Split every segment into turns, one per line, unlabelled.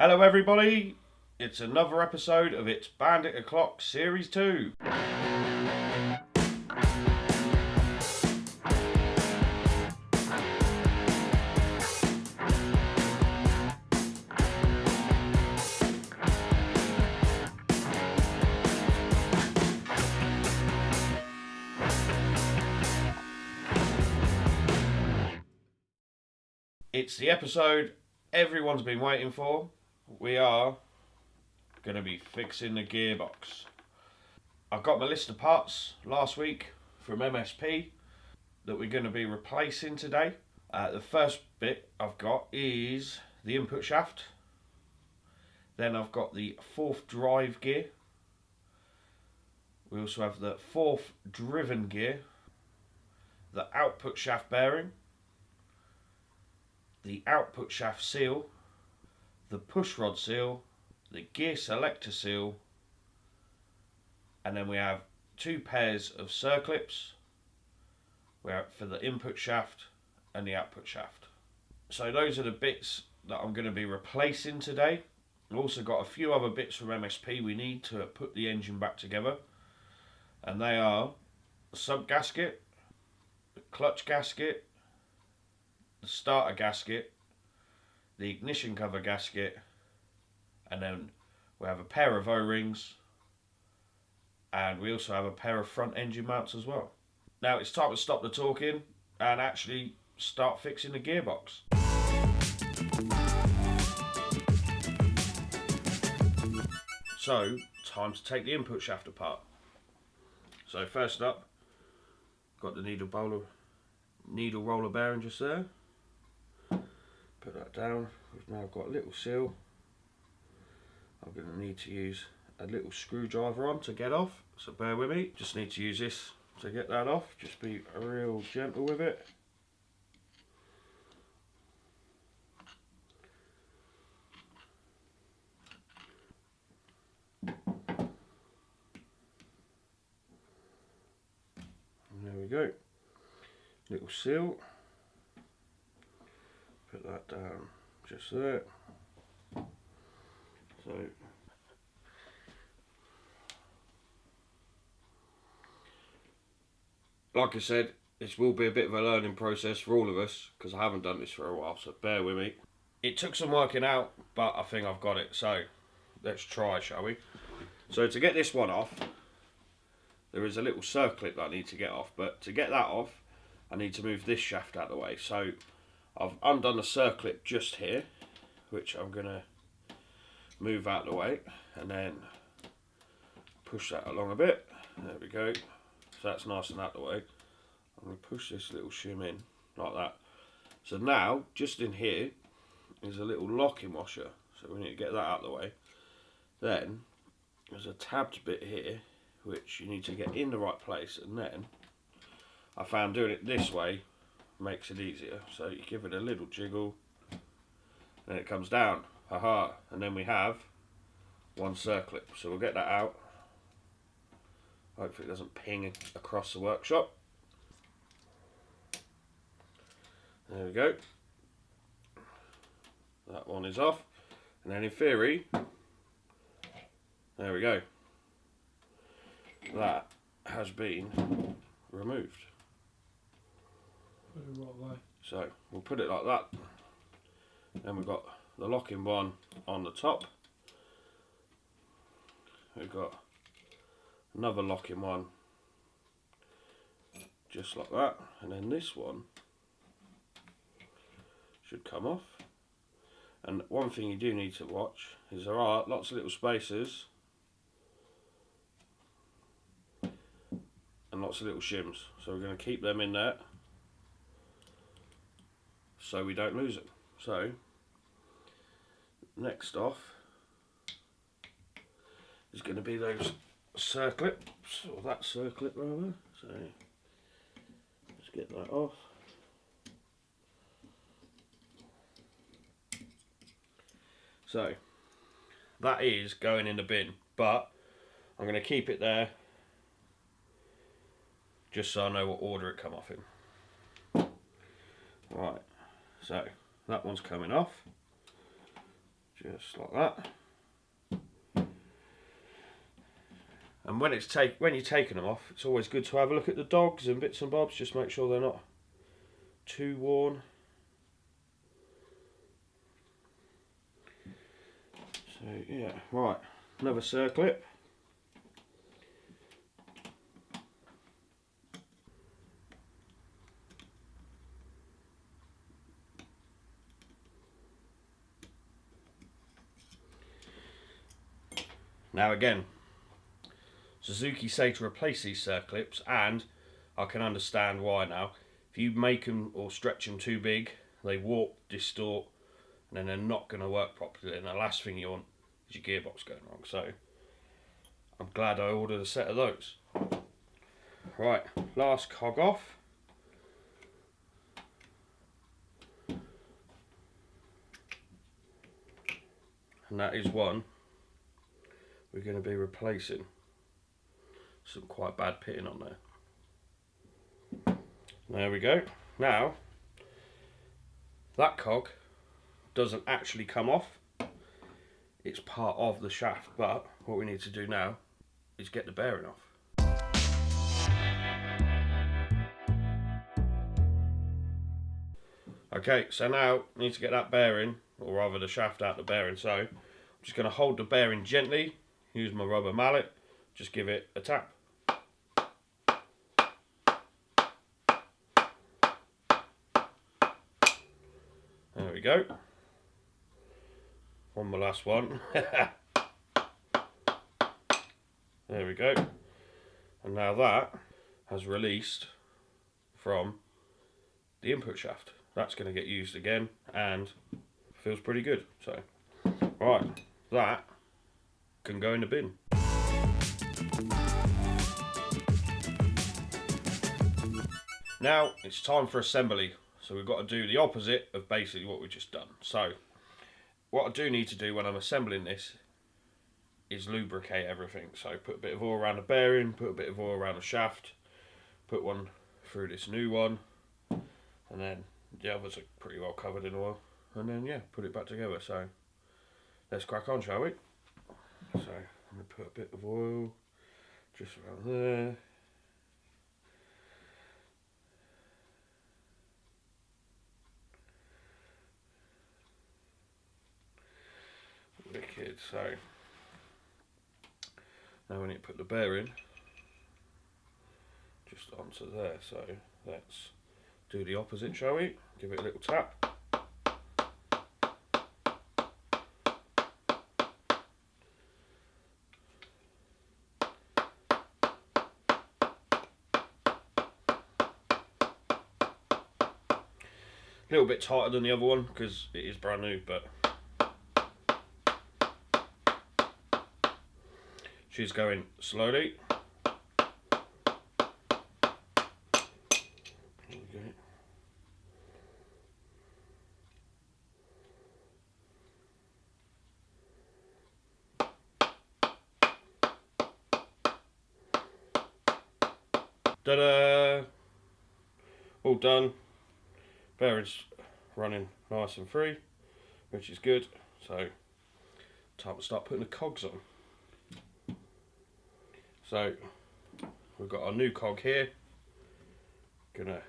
Hello everybody, it's another episode of It's Bandit O'Clock Series 2. It's the episode everyone's been waiting for. We are going to be fixing the gearbox. I got my list of parts last week from MSP that we're going to be replacing today. The first bit I've got is the input shaft. Then I've got the fourth drive gear. We also have the fourth driven gear, the output shaft bearing, the output shaft seal, the push rod seal, the gear selector seal, and then we have two pairs of circlips for the input shaft and the output shaft. So those are the bits that I'm going to be replacing today. I've also got a few other bits from MSP we need to put the engine back together, and they are the sub gasket, the clutch gasket, the starter gasket, the ignition cover gasket, and then we have a pair of O-rings, and we also have a pair of front engine mounts as well. Now it's time to stop the talking and actually start fixing the gearbox. So, time to take the input shaft apart. So first up, got the needle roller bearing just there. Put that down. We've now got a little seal. I'm going to need to use a little screwdriver on to get off, so bear with me. Just need to use this to get that off. Just be real gentle with it. And there we go. Little seal. Put that down just there. So like I said, this will be a bit of a learning process for all of us because I haven't done this for a while, so bear with me. It took some working out, but I think I've got it, so let's try, shall we? So to get this one off, there is a little circlip that I need to get off, but to get that off I need to move this shaft out of the way. So I've undone the circlip just here, which I'm going to move out of the way, and then push that along a bit. There we go. So that's nice and out of the way. I'm going to push this little shim in like that. So now, just in here is a little locking washer. So we need to get that out of the way. Then there's a tabbed bit here which you need to get in the right place, and then I found doing it this way makes it easier. So you give it a little jiggle, and it comes down. Haha! And then we have one circlip. So we'll get that out. Hopefully it doesn't ping across the workshop. There we go. That one is off. And then in theory, there we go. That has been removed.
Put it right way.
So we'll put it like that. Then we've got the locking one on the top. We've got another locking one just like that, and then this one should come off. And one thing you do need to watch is there are lots of little spaces and lots of little shims, so we're going to keep them in there so we don't lose them. So next off is going to be those circlips, or that circlip rather. So let's get that off. So that is going in the bin, but I'm going to keep it there just so I know what order it come off in. Right, so that one's coming off. Just like that. And when you're taking them off, it's always good to have a look at the dogs and bits and bobs. Just make sure they're not too worn. So yeah, right, another circlip. Now again, Suzuki say to replace these circlips, and I can understand why now. If you make them or stretch them too big, they warp, distort, and then they're not going to work properly, and the last thing you want is your gearbox going wrong. So I'm glad I ordered a set of those. Right, last cog off. And that is one we're going to be replacing. Some quite bad pitting on there. There we go. Now, that cog doesn't actually come off. It's part of the shaft, but what we need to do now is get the bearing off. Okay, so now we need to get that bearing, or rather the shaft out the bearing. So I'm just going to hold the bearing gently, use my rubber mallet, just give it a tap. There we go. On the last one. There we go. And now that has released from the input shaft. That's going to get used again and feels pretty good. So, right, that can go in the bin. Now it's time for assembly. So we've got to do the opposite of basically what we've just done. So what I do need to do when I'm assembling this is lubricate everything. So put a bit of oil around the bearing, put a bit of oil around the shaft, put one through this new one, and then the others are pretty well covered in oil. And then yeah, put it back together. So let's crack on, shall we? So I'm going to put a bit of oil just around there. Wicked. So now we need to put the bearing just onto there. So let's do the opposite, shall we? Give it a little tap. A little bit tighter than the other one because it is brand new, but she's going slowly. There we go. Ta-da! All done. Bearing's running nice and free, which is good. So, time to start putting the cogs on. So, we've got our new cog here. Gonna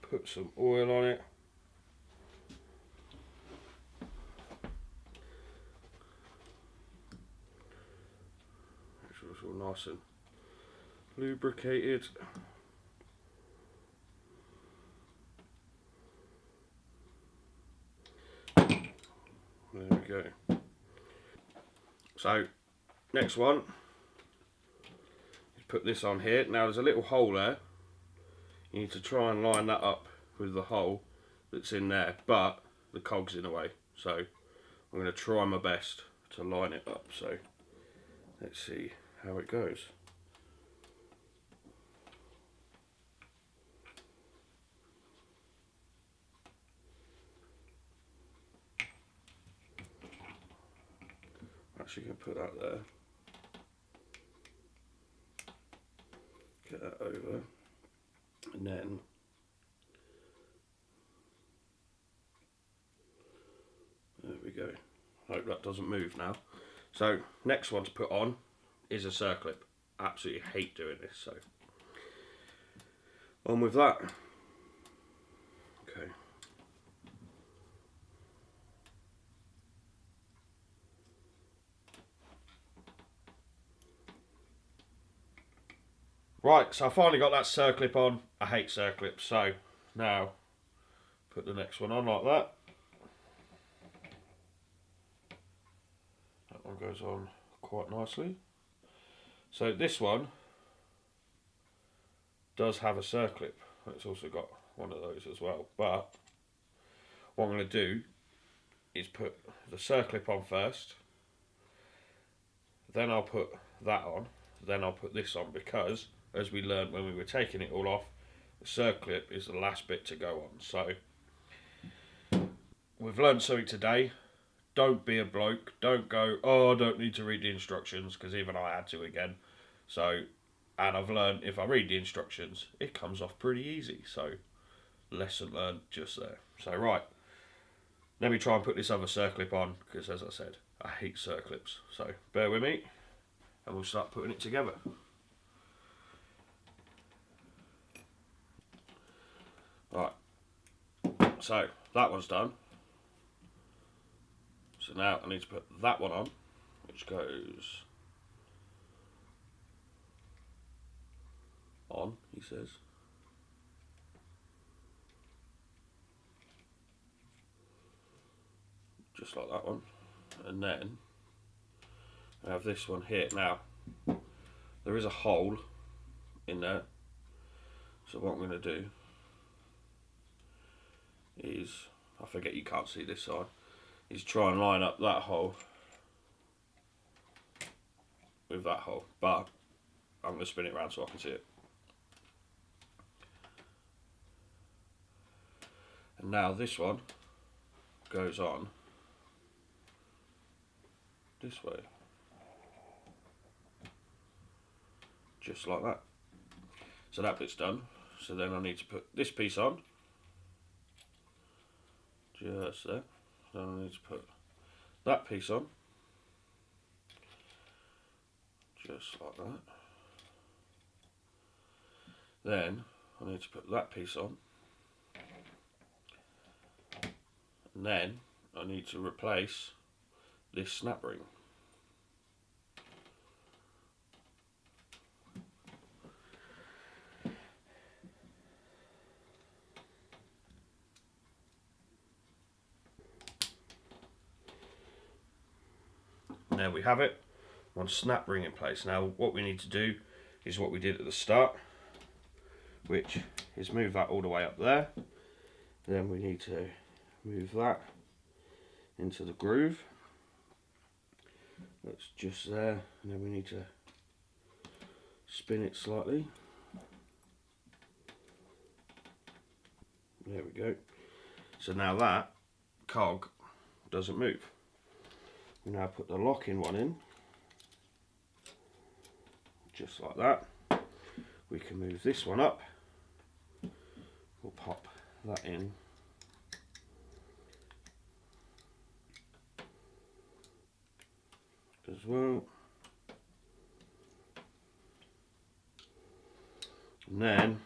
put some oil on it. Make sure it's all nice and lubricated. There we go. So, next one is put this on here. Now there's a little hole there. You need to try and line that up with the hole that's in there, but the cog's in the way. So I'm going to try my best to line it up. So let's see how it goes. Actually going to put that there. Get that over. And then there we go. Hope that doesn't move now. So next one to put on is a circlip. Absolutely hate doing this, so on with that. Okay. Right, so I finally got that circlip on. I hate circlips, so now put the next one on like that. That one goes on quite nicely. So this one does have a circlip. It's also got one of those as well. But what I'm going to do is put the circlip on first. Then I'll put that on. Then I'll put this on because, as we learned when we were taking it all off, the circlip is the last bit to go on. So we've learned something today. Don't be a bloke. Don't go, oh, I don't need to read the instructions, because even I had to again. So, and I've learned if I read the instructions, it comes off pretty easy. So, lesson learned just there. So, right. Let me try and put this other circlip on, because as I said, I hate circlips. So, bear with me, and we'll start putting it together. Right. So, that one's done. So now I need to put that one on, which goes on, he says. Just like that one. And then I have this one here. Now, there is a hole in there. So what I'm going to do is, I forget you can't see this side, is try and line up that hole with that hole, but I'm going to spin it around so I can see it. And now this one goes on this way, just like that. So that bit's done. So then I need to put this piece on, just there. Then I need to put that piece on, just like that. Then I need to put that piece on, and then I need to replace this snap ring. There we have it, one snap ring in place. Now what we need to do is what we did at the start, which is move that all the way up there. Then we need to move that into the groove. That's just there, and then we need to spin it slightly. There we go. So now that cog doesn't move. We now put the locking one in, just like that. We can move this one up. We'll pop that in. As well. And then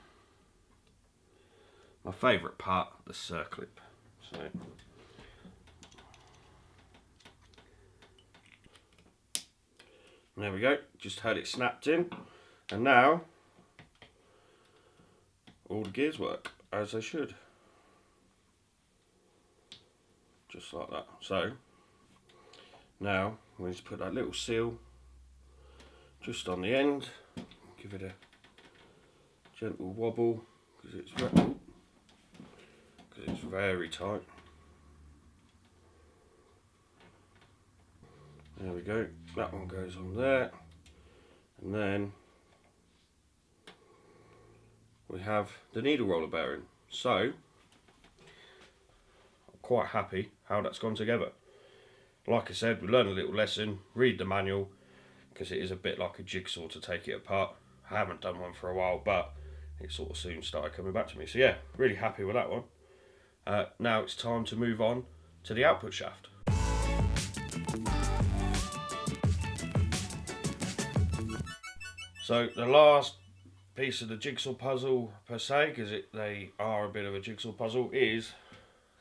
my favourite part, the circlip. So there we go, just had it snapped in, and now all the gears work as they should, just like that. So now we need to put that little seal just on the end, give it a gentle wobble because it's very tight. There we go, that one goes on there, and then we have the needle roller bearing. So I'm quite happy how that's gone together. Like I said, we learned a little lesson, read the manual, because it is a bit like a jigsaw to take it apart. I haven't done one for a while, but it sort of soon started coming back to me. So yeah, really happy with that one. Now it's time to move on to the output shaft. So the last piece of the jigsaw puzzle per se, because they are a bit of a jigsaw puzzle, is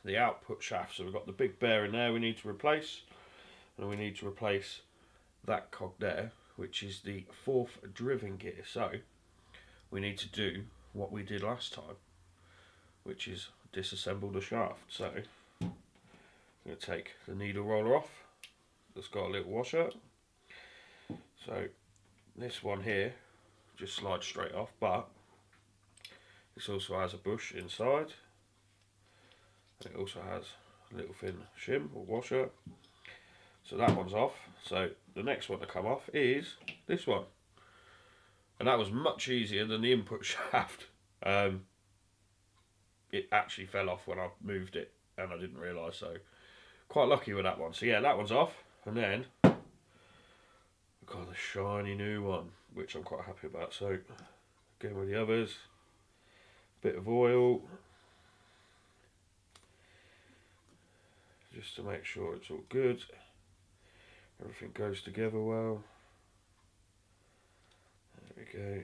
the output shaft. So we've got the big bearing there we need to replace, and we need to replace that cog there, which is the 4th driven gear. So we need to do what we did last time, which is disassemble the shaft. So I'm going to take the needle roller off. It's got a little washer. So this one here just slides straight off, but this also has a bush inside. And it also has a little thin shim or washer. So that one's off. So the next one to come off is this one. And that was much easier than the input shaft. It actually fell off when I moved it and I didn't realise, so quite lucky with that one. So yeah, that one's off. And then we've got the shiny new one, which I'm quite happy about. So again with the others, bit of oil, just to make sure it's all good. Everything goes together well. There we go.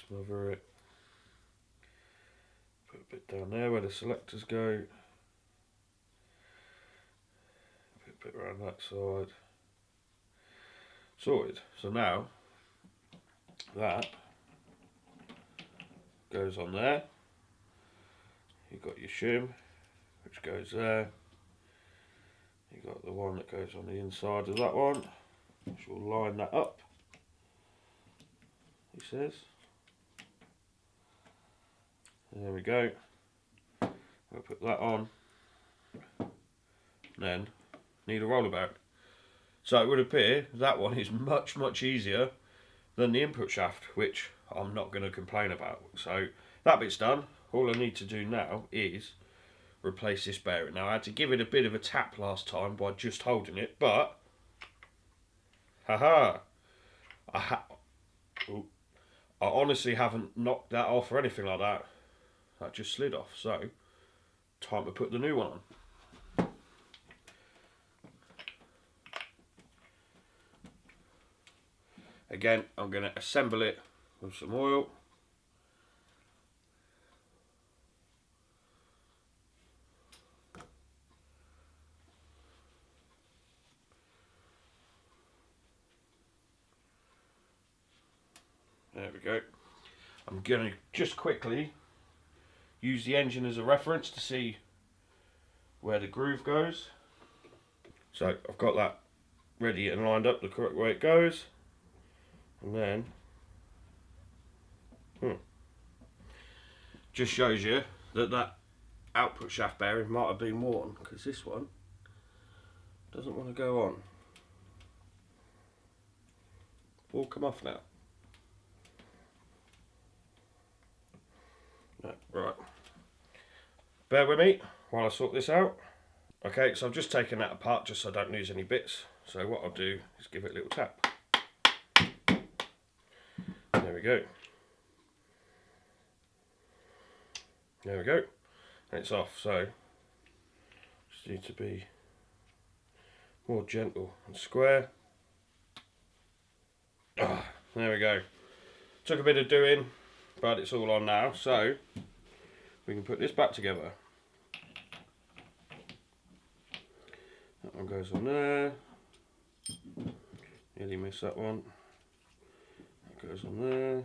Smother it. Put a bit down there where the selectors go. Put a bit around that side. Sorted. So now that goes on there. You've got your shim, which goes there. You've got the one that goes on the inside of that one, which will line that up, he says. There we go. I'll put that on. Then need a roller bearing. So it would appear that one is much easier than the input shaft, which I'm not going to complain about. So that bit's done. All I need to do now is replace this bearing. Now I had to give it a bit of a tap last time by just holding it, but haha, I honestly haven't knocked that off or anything like that. That just slid off. So time to put the new one on. Again, I'm going to assemble it with some oil. There we go. I'm going to just quickly use the engine as a reference to see where the groove goes. So I've got that ready and lined up the correct way it goes. And then just shows you that that output shaft bearing might have been worn, because this one doesn't want to go on. Will come off now. No, right. Bear with me while I sort this out. Okay, so I've just taken that apart just so I don't lose any bits. So what I'll do is give it a little tap. There we go. There we go. And it's off, so just need to be more gentle and square. There we go. Took a bit of doing, but it's all on now, so we can put this back together. That one goes on there. Nearly missed that one. That goes on there.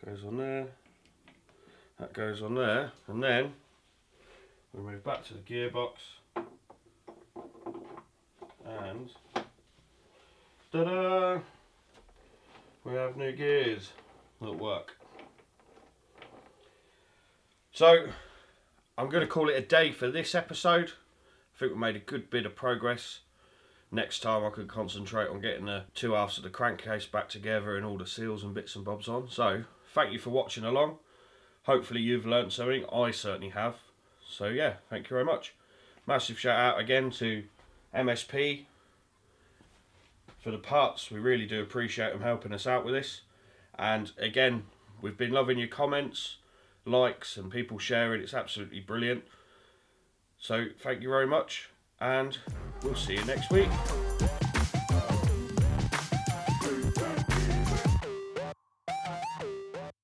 Goes on there. That goes on there. And then we move back to the gearbox. And ta-da! We have new gears that work. So I'm going to call it a day for this episode. I think we made a good bit of progress. Next time I could concentrate on getting the two halves of the crankcase back together and all the seals and bits and bobs on. So thank you for watching along. Hopefully you've learnt something. I certainly have. So yeah, thank you very much. Massive shout out again to MSP for the parts. We really do appreciate them helping us out with this. And again, we've been loving your comments, likes and people sharing. It's absolutely brilliant. So thank you very much, and we'll see you next week.